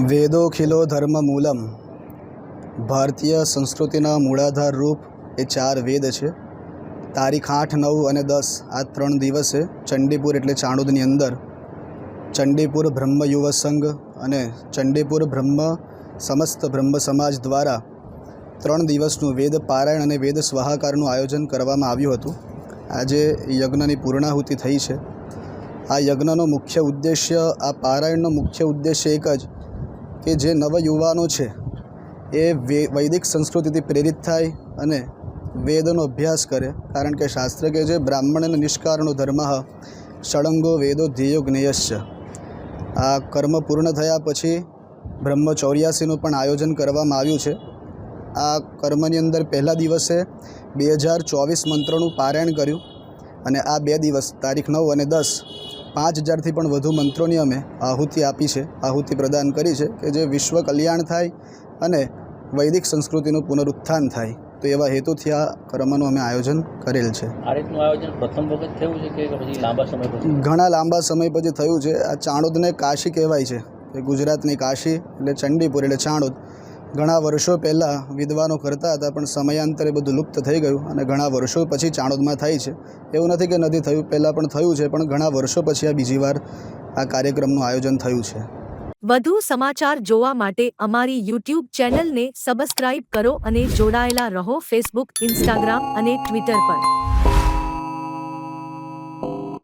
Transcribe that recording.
વેદોખિલો ધર્મમૂલમ ભારતીય સંસ્કૃતિના મૂળાધાર રૂપ એ 4 વેદ છે. તારીખ 8, 9 અને 10 આ 3 દિવસે ચંડીપુર એટલે ચાણોદની અંદર ચંડીપુર બ્રહ્મ યુવા સંઘ અને ચંડીપુર બ્રહ્મ સમસ્ત બ્રહ્મ સમાજ દ્વારા 3 દિવસનું વેદ પારાયણ અને વેદ સ્વાહાકારનું આયોજન કરવામાં આવ્યું હતું. આજે યજ્ઞની પૂર્ણાહુતિ થઈ છે. આ યજ્ઞનો મુખ્ય ઉદ્દેશ્ય, આ પારાયણનો મુખ્ય ઉદ્દેશ્ય એક જ કે જે નવયુવાનો છે એ વૈદિક સંસ્કૃતિથી પ્રેરિત થાય અને વેદનો અભ્યાસ કરે. કારણ કે શાસ્ત્ર કહે છે બ્રાહ્મણ નિષ્કારણો ધર્મ ષડંગો વેદો ધ્યેયો જ્ઞેયશ્ચ. આ કર્મ પૂર્ણ થયા પછી બ્રહ્મ 84નું પણ આયોજન કરવામાં આવ્યું છે. આ કર્મની અંદર પહેલા દિવસે 2024 મંત્રોનું પારાયણ કર્યું અને આ 2 દિવસ તારીખ 9 અને 10 5000થી પણ વધુ મંત્રોની અમે આહુતિ આપી છે, આહુતિ પ્રદાન કરી છે કે જે વિશ્વ કલ્યાણ થાય અને વૈદિક સંસ્કૃતિનું પુનરુત્થાન થાય. તો એવા હેતુથી આ કર્મનું અમે આયોજન કરેલ છે. આ રીતનું આયોજન પ્રથમ વખત થયું છે કે પછી લાંબા સમય પછી? ઘણા લાંબા સમય પછી થયું છે. આ ચાણોદને કાશી કહેવાય છે કે ગુજરાતની કાશી એટલે ચંડીપુર એટલે ચાણોદ. ઘણા વર્ષો પહેલાં વિદ્વાનો કરતા હતા પણ સમયાંતરે બધું લુપ્ત થઈ ગયું અને ઘણા વર્ષો પછી ચાણોદમાં થાય છે. એવું નથી કે નથી થયું, પહેલાં પણ થયું છે, પણ ઘણા વર્ષો પછી આ બીજી વાર આ કાર્યક્રમનું આયોજન થયું છે. વધુ સમાચાર જોવા માટે અમારી YouTube ચેનલને સબસ્ક્રાઇબ કરો અને જોડાયેલા રહો ફેસબુક, ઇન્સ્ટાગ્રામ અને ટ્વિટર પર.